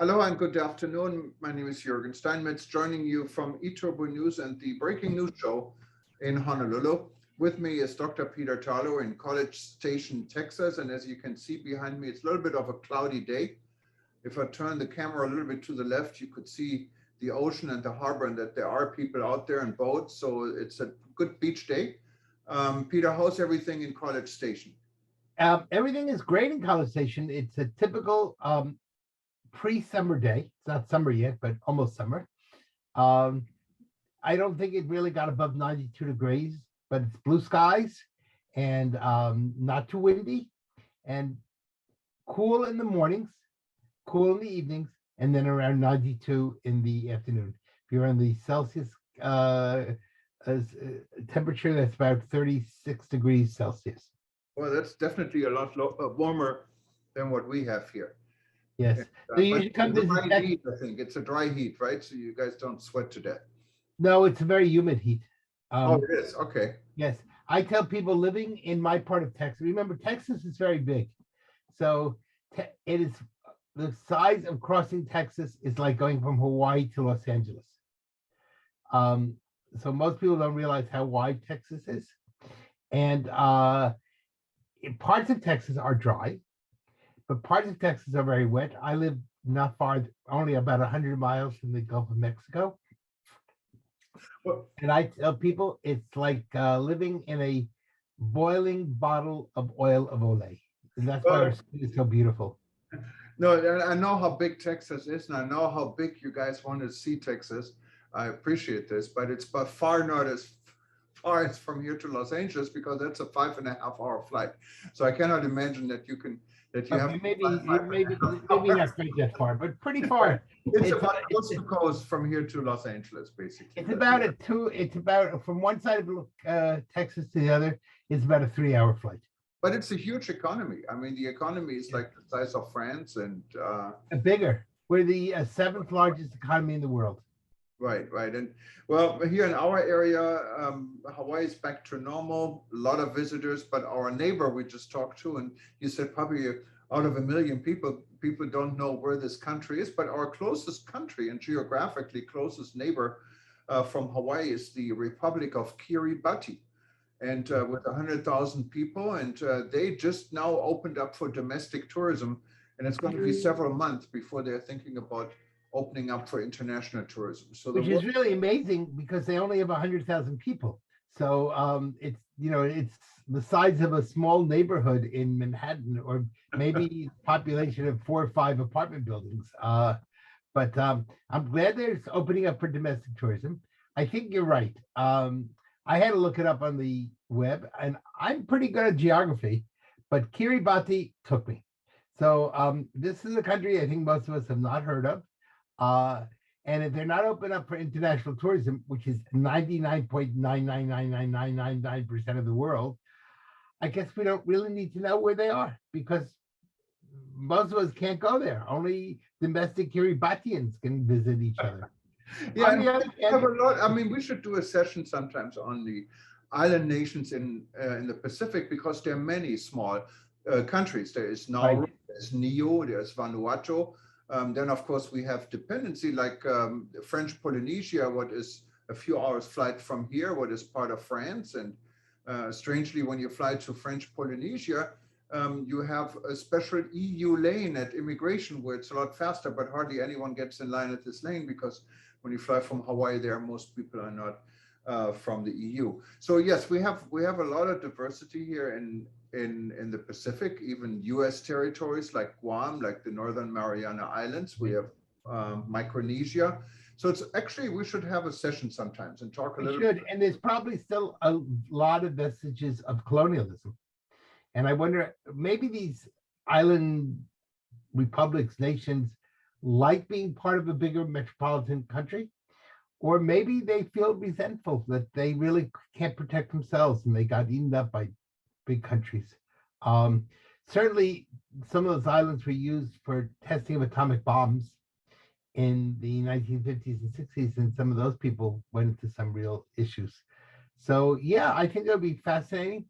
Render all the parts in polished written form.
Hello and good afternoon. My name is Jürgen Steinmetz, joining you from eTurbo News and the Breaking News Show in Honolulu. With me is Dr. Peter Tarlow in College Station, Texas. And as you can see behind me, it's a little bit of a cloudy day. If I turn the camera a little bit to the left, you could see the ocean and the harbor and that there are people out there in boats. So it's a good beach day. Peter, how's everything in College Station? Everything is great in College Station. It's a typical pre-summer day. It's not summer yet, but almost summer. I don't think it really got above 92 degrees, but it's blue skies and not too windy and cool in the mornings, cool in the evenings, and then around 92 in the afternoon. If you're on the Celsius temperature, that's about 36 degrees Celsius. Well, that's definitely a lot warmer than what we have here. Yes. So you should come visit Texas. Heat, I think it's a dry heat, right? So you guys don't sweat to death. No, it's a very humid heat. Oh, it is. Okay. Yes. I tell people living in my part of Texas, remember, Texas is very big. So it is the size of crossing Texas is like going from Hawaii to Los Angeles. So most people don't realize how wide Texas is. And parts of Texas are dry, but parts of Texas are very wet. I live not far, only about 100 miles from the Gulf of Mexico. Well, and I tell people it's like living in a boiling bottle of oil of Olay. And that's why our skin is so beautiful. No, I know how big Texas is, and I know how big you guys want to see Texas. I appreciate this, but it's by far not as far as from here to Los Angeles, because that's a 5.5-hour flight. So I cannot imagine that you can have maybe not quite that far, but pretty far. It's about coast to coast from here to Los Angeles, basically. It's about from one side of Texas to the other, it's about a 3-hour flight. But it's a huge economy. I mean, the economy is like the size of France and bigger. We're the 7th largest economy in the world. Right. And well, here in our area, Hawaii is back to normal. A lot of visitors, but our neighbor we just talked to, and you said probably out of 1 million people don't know where this country is. But our closest country and geographically closest neighbor from Hawaii is the Republic of Kiribati, and with 100,000 people, and they just now opened up for domestic tourism, and it's going to be several months before they're thinking about opening up for international tourism. So which is really amazing because they only have 100,000 people. So it's the size of a small neighborhood in Manhattan, or maybe population of 4 or 5 apartment buildings. But I'm glad they're opening up for domestic tourism. I think you're right. I had to look it up on the web, and I'm pretty good at geography, but Kiribati took me. So this is a country I think most of us have not heard of. And if they're not open up for international tourism, which is 99.9999999% of the world, I guess we don't really need to know where they are, because most of us can't go there. Only domestic Kiribatians can visit each other. Yeah, we have a lot. I mean, we should do a session sometimes on the island nations in the Pacific, because there are many small countries. There is Nauru, there's Niue, there's Vanuatu. Then, of course, we have dependency like French Polynesia, what is a few hours flight from here, what is part of France. And strangely, when you fly to French Polynesia, you have a special EU lane at immigration where it's a lot faster, but hardly anyone gets in line at this lane, because when you fly from Hawaii there, most people are not from the EU. So yes, we have a lot of diversity here in the Pacific, even US territories like Guam, like the Northern Mariana Islands. We have Micronesia. So it's actually, we should have a session sometimes and talk a little bit. And there's probably still a lot of vestiges of colonialism. And I wonder, maybe these island republics, nations, like being part of a bigger metropolitan country, or maybe they feel resentful that they really can't protect themselves and they got eaten up by big countries. Certainly, some of those islands were used for testing of atomic bombs in the 1950s and 60s, and some of those people went into some real issues. So yeah, I think it'll be fascinating.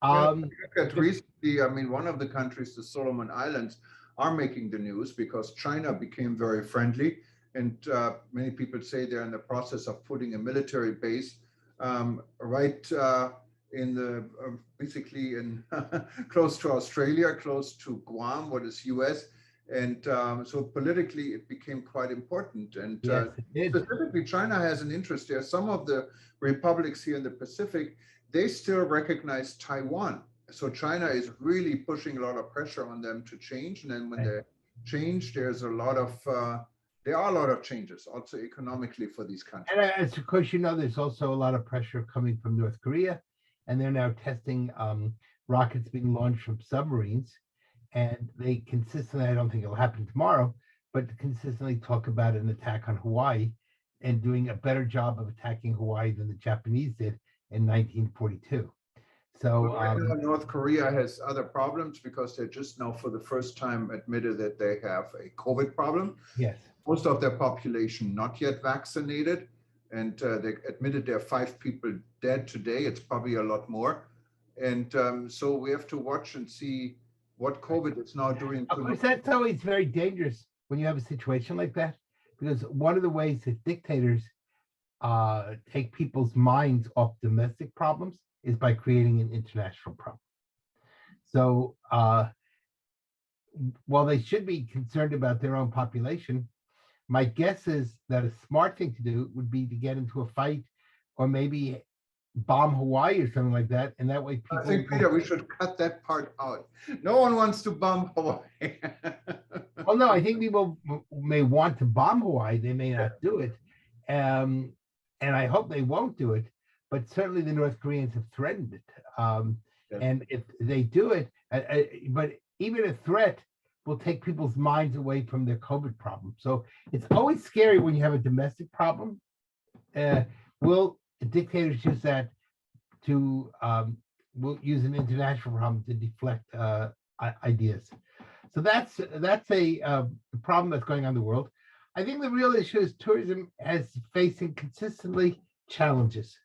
Recently, I mean, one of the countries, the Solomon Islands, are making the news because China became very friendly. And many people say they're in the process of putting a military base right in the basically in close to Australia, close to Guam, what is US. And so politically, it became quite important. And Yes, it did. specifically, China has an interest there. Some of the republics here in the Pacific, they still recognize Taiwan. So China is really pushing a lot of pressure on them to change. And then when they change, there are a lot of changes also economically for these countries. And as of course, there's also a lot of pressure coming from North Korea, and they're now testing rockets being launched from submarines. And they consistently, I don't think it'll happen tomorrow, but consistently talk about an attack on Hawaii and doing a better job of attacking Hawaii than the Japanese did in 1942. So North Korea has other problems because they just now for the first time admitted that they have a COVID problem. Yes. Most of their population not yet vaccinated, and they admitted there are 5 people dead today. It's probably a lot more. And so we have to watch and see what COVID is now doing. Of course, that's always very dangerous when you have a situation like that, because one of the ways that dictators take people's minds off domestic problems is by creating an international problem. So while they should be concerned about their own population, my guess is that a smart thing to do would be to get into a fight or maybe bomb Hawaii or something like that. And that way people— I think, Peter, we should cut that part out. No one wants to bomb Hawaii. Well, no, I think people may want to bomb Hawaii. They may not do it. And I hope they won't do it. But certainly the North Koreans have threatened it. And if they do it, but even a threat will take people's minds away from their COVID problem. So it's always scary when you have a domestic problem. Will dictators use that to, will use an international problem to deflect ideas? So that's a problem that's going on in the world. I think the real issue is tourism is facing consistently challenges.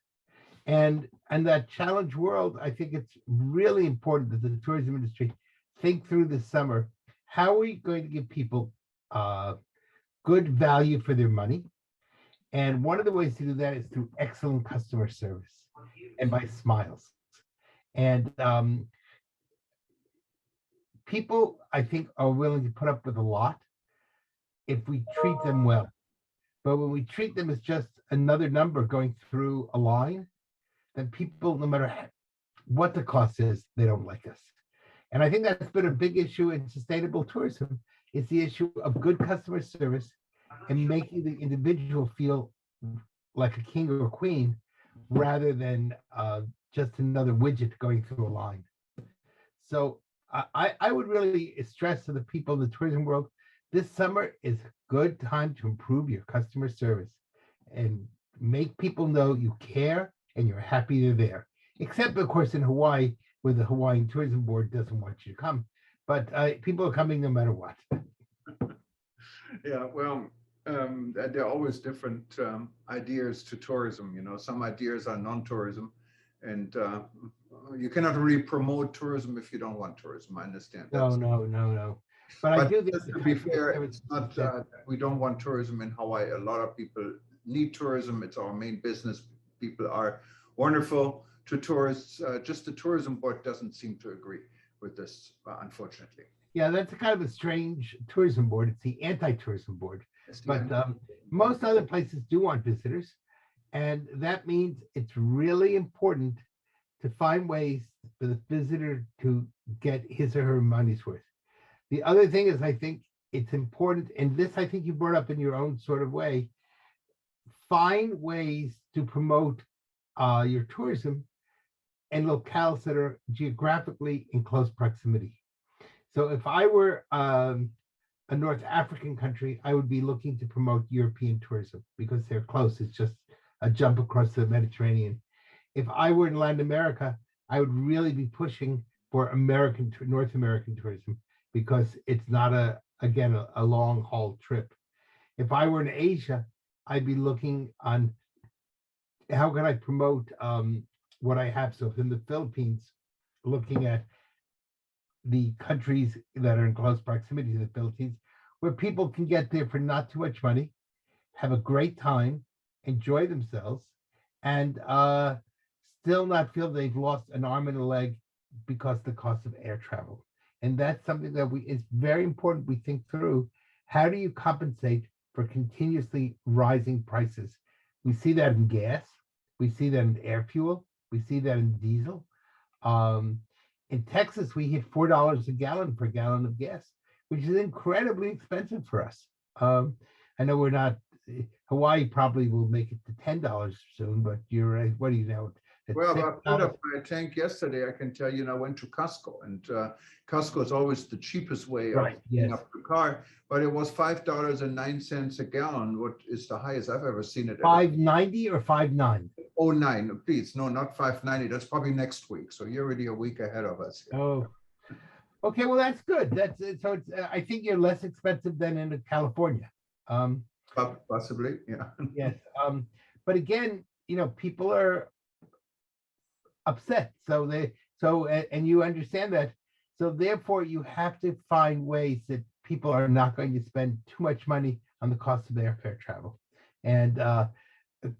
And that challenge world, I think it's really important that the tourism industry think through this summer, how are we going to give people good value for their money? And one of the ways to do that is through excellent customer service and by smiles. And people, I think, are willing to put up with a lot if we treat them well. But when we treat them as just another number going through a line, then people, no matter what the cost is, they don't like us. And I think that's been a big issue in sustainable tourism, is the issue of good customer service and making the individual feel like a king or a queen rather than just another widget going through a line. So I would really stress to the people in the tourism world, this summer is a good time to improve your customer service and make people know you care and you're happy they're there. Except, of course, in Hawaii, where the Hawaiian Tourism Board doesn't want you to come. But people are coming no matter what. Yeah, well, there are always different ideas to tourism. You know, some ideas are non-tourism, and you cannot really promote tourism if you don't want tourism. I understand. No. But I do think, to be fair, it's not we don't want tourism in Hawaii. A lot of people need tourism. It's our main business. People are wonderful to tourists. Just the tourism board doesn't seem to agree with this, unfortunately. Yeah, that's a kind of a strange tourism board. It's the anti-tourism board. But most other places do want visitors. And that means it's really important to find ways for the visitor to get his or her money's worth. The other thing is, I think it's important, and this I think you brought up in your own sort of way, find ways to promote your tourism in locales that are geographically in close proximity. So if I were a North African country, I would be looking to promote European tourism because they're close. It's just a jump across the Mediterranean. If I were in Latin America, I would really be pushing for North American tourism because it's not a long haul trip. If I were in Asia, I'd be looking on how can I promote what I have. So if in the Philippines, looking at the countries that are in close proximity to the Philippines, where people can get there for not too much money, have a great time, enjoy themselves, and still not feel they've lost an arm and a leg because of the cost of air travel. And that's something that it's very important we think through. How do you compensate for continuously rising prices? We see that in gas, we see that in air fuel, we see that in diesel. Um, in Texas, we hit $4 a gallon per gallon of gas, which is incredibly expensive for us. I know we're not. Hawaii probably will make it to $10 soon, but you're right. What do you know? Well, I filled up my tank yesterday. I can tell you, and I went to Costco, and Costco is always the cheapest way of filling up the car. But it was $5.09 a gallon, what is the highest I've ever seen it. $5.90 or $5.9? Oh, 9, please. No, not $5.90. That's probably next week. So you're already a week ahead of us here. Oh, okay. Well, that's good. That's it. So it's, I think you're less expensive than in California. Possibly, yeah. Yes. But again, people are upset. And you understand that. So therefore, you have to find ways that people are not going to spend too much money on the cost of airfare travel. And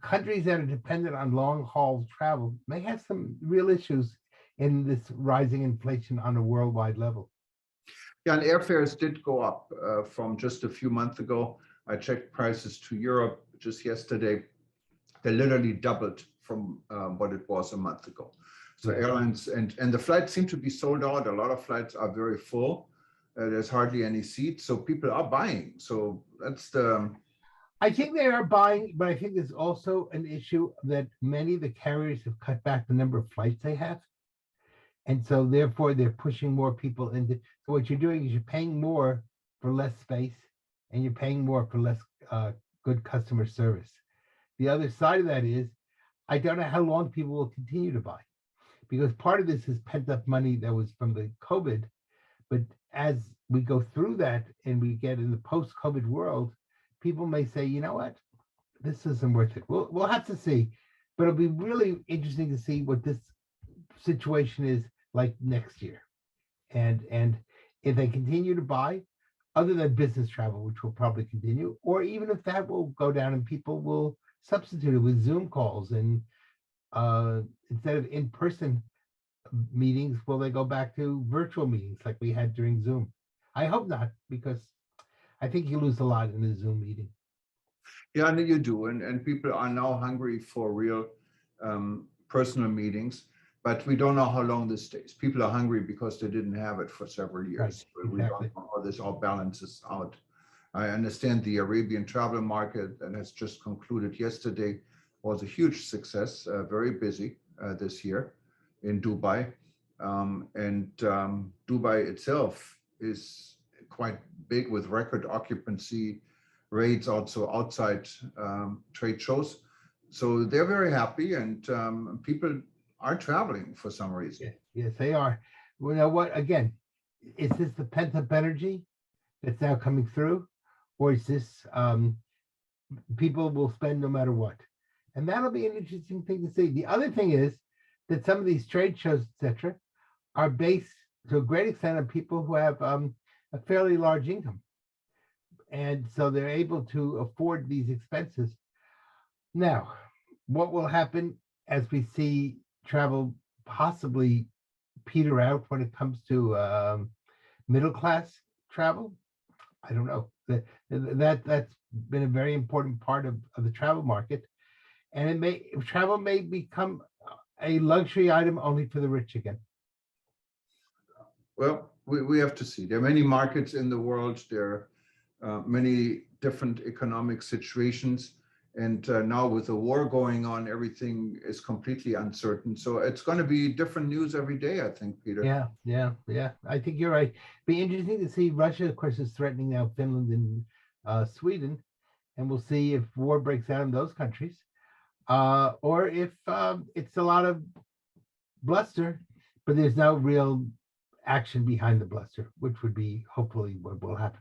countries that are dependent on long haul travel may have some real issues in this rising inflation on a worldwide level. Yeah, and airfares did go up from just a few months ago. I checked prices to Europe just yesterday. They literally doubled from what it was a month ago. So airlines and the flights seem to be sold out. A lot of flights are very full. There's hardly any seats, so people are buying. So that's the. I think they are buying, but I think there's also an issue that many of the carriers have cut back the number of flights they have. And so therefore they're pushing more people into. So what you're doing is you're paying more for less space, and you're paying more for less good customer service. The other side of that is, I don't know how long people will continue to buy, because part of this is pent up money that was from the COVID. But as we go through that and we get in the post-COVID world, people may say, you know what, this isn't worth it. We'll have to see, but it'll be really interesting to see what this situation is like next year. And if they continue to buy, other than business travel, which will probably continue, or even if that will go down and people will substitute it with Zoom calls, and instead of in-person meetings, will they go back to virtual meetings like we had during Zoom? I hope not, because I think you lose a lot in a Zoom meeting. Yeah, and you do. And people are now hungry for real personal meetings, but we don't know how long this stays. People are hungry because they didn't have it for several years. Right, We don't know how this all balances out. I understand the Arabian travel market that has just concluded yesterday was a huge success, very busy this year in Dubai. Dubai itself is quite big with record occupancy rates also outside trade shows. So they're very happy, and people are traveling for some reason. Yes, they are. Well, you know what? Again, is this the pent-up energy that's now coming through, or is this people will spend no matter what? And that'll be an interesting thing to see. The other thing is that some of these trade shows, etc., are based to a great extent on people who have a fairly large income, and so they're able to afford these expenses. Now, what will happen as we see travel possibly peter out when it comes to middle class travel? I don't know. That's been a very important part of the travel market, and travel may become a luxury item only for the rich again. Well, we have to see. There are many markets in the world. There are many different economic situations. And now with the war going on, everything is completely uncertain. So it's going to be different news every day, I think, Peter. Yeah. I think you're right. Be interesting to see. Russia, of course, is threatening now Finland and Sweden. And we'll see if war breaks out in those countries. Or if it's a lot of bluster, but there's no real action behind the bluster, which would be hopefully what will happen.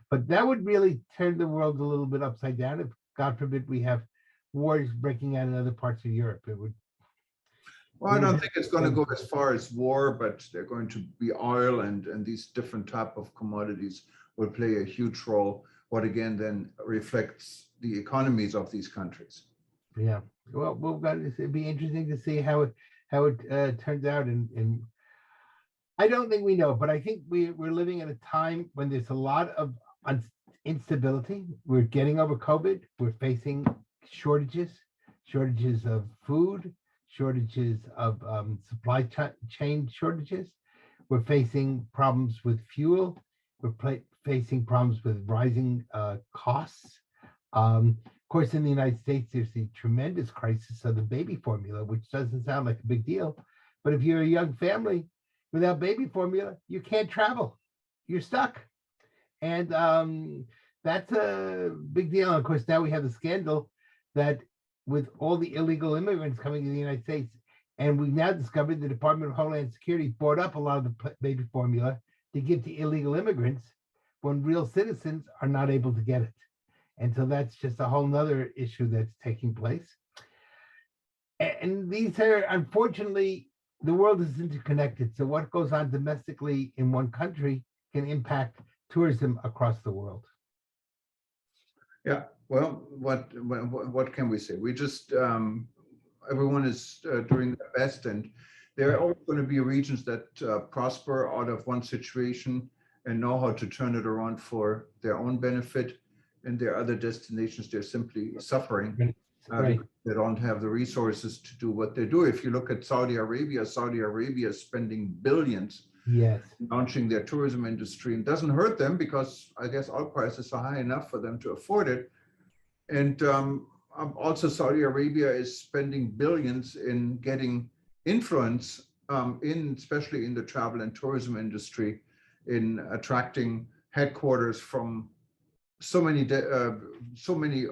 But that would really turn the world a little bit upside down. If God forbid we have wars breaking out in other parts of Europe, it would. Well, I don't think it's going to go as far as war, but they're going to be oil and these different type of commodities will play a huge role, what again then reflects the economies of these countries. Yeah. Well, it'd be interesting to see how it turns out. And I don't think we know, but I think we're living at a time when there's a lot of instability. We're getting over COVID. We're facing shortages of food, shortages of supply chain shortages. We're facing problems with fuel. We're facing problems with rising costs. Of course, in the United States, there's the tremendous crisis of the baby formula, which doesn't sound like a big deal. But if you're a young family without baby formula, you can't travel. You're stuck. And that's a big deal. And of course, now we have the scandal that with all the illegal immigrants coming to the United States, and we've now discovered the Department of Homeland Security bought up a lot of the baby formula to give to illegal immigrants when real citizens are not able to get it. And so that's just a whole nother issue that's taking place. And these are, unfortunately, the world is interconnected. So what goes on domestically in one country can impact tourism across the world. Yeah, well, what can we say? We just, everyone is doing their best, and there are always going to be regions that prosper out of one situation and know how to turn it around for their own benefit. And there are other destinations, they're simply suffering. Because they don't have the resources to do what they do. If you look at Saudi Arabia is spending billions launching their tourism industry, and doesn't hurt them because I guess oil prices are high enough for them to afford it. And also Saudi Arabia is spending billions in getting influence especially in the travel and tourism industry, in attracting headquarters from so many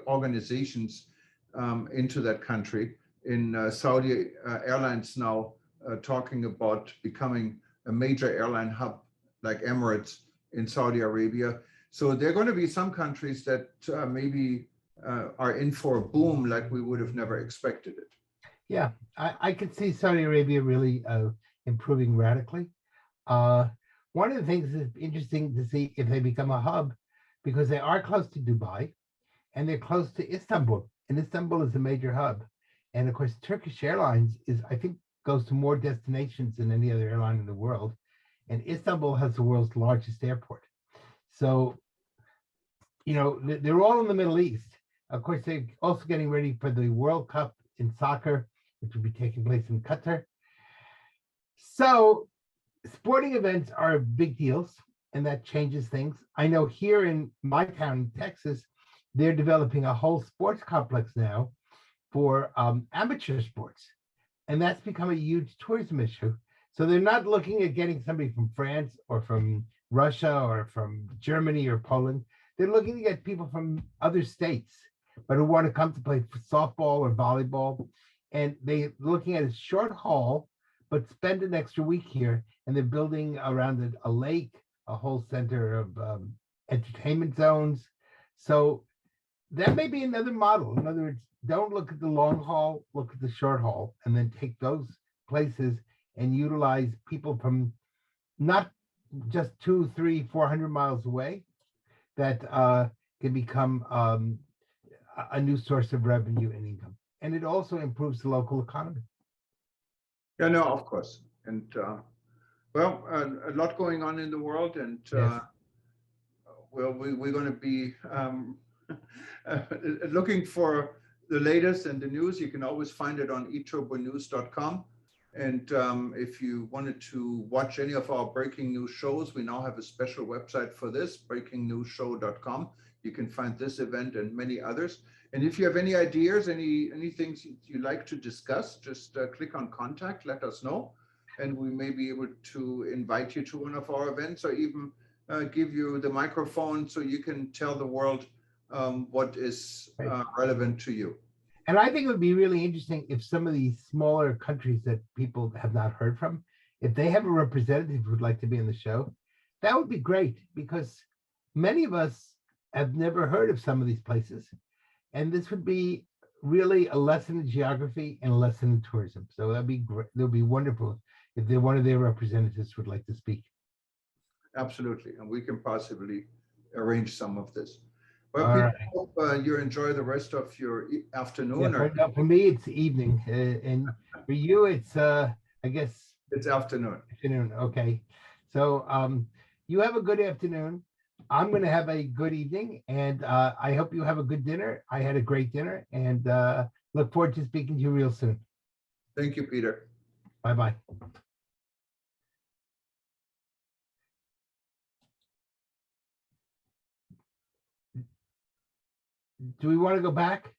organizations into that country. In Saudi Airlines now talking about becoming a major airline hub like Emirates in Saudi Arabia. So there are going to be some countries that maybe are in for a boom like we would have never expected it. Yeah, I could see Saudi Arabia really improving radically. One of the things that's interesting to see if they become a hub, because they are close to Dubai and they're close to Istanbul. And Istanbul is a major hub. And of course, Turkish Airlines I think, goes to more destinations than any other airline in the world. And Istanbul has the world's largest airport. So, they're all in the Middle East. Of course, they're also getting ready for the World Cup in soccer, which will be taking place in Qatar. So sporting events are big deals, and that changes things. I know here in my town, Texas, they're developing a whole sports complex now for amateur sports. And that's become a huge tourism issue. So they're not looking at getting somebody from France or from Russia or from Germany or Poland. They're looking to get people from other states, but who want to come to play softball or volleyball. And they're looking at a short haul, but spend an extra week here. And they're building around a lake, a whole center of entertainment zones. So that may be another model. In other words, don't look at the long haul, look at the short haul, and then take those places and utilize people from not just 200, 300, 400 miles away that can become a new source of revenue and income. And it also improves the local economy. Yeah, no, of course. And well, a lot going on in the world, and well, we're going to be looking for the latest and the news. You can always find it on eturbonews.com. And if you wanted to watch any of our breaking news shows, we now have a special website for this, breakingnewsshow.com. You can find this event and many others. And if you have any ideas, any things you'd like to discuss, just click on contact, let us know. And we may be able to invite you to one of our events, or even give you the microphone so you can tell the world what is relevant to you. And I think it would be really interesting if some of these smaller countries that people have not heard from, if they have a representative who'd like to be on the show, that would be great, because many of us have never heard of some of these places. And this would be really a lesson in geography and a lesson in tourism. So that'd be great. That'd be wonderful if one of their representatives would like to speak. Absolutely, and we can possibly arrange some of this. Well, All Peter, right. I hope you enjoy the rest of your afternoon, Yeah, or for me, it's evening, and for you, it's I guess it's afternoon. afternoon. Okay, so you have a good afternoon. I'm going to have a good evening, and I hope you have a good dinner. I had a great dinner, and look forward to speaking to you real soon. Thank you, Peter. Bye bye. Do we want to go back?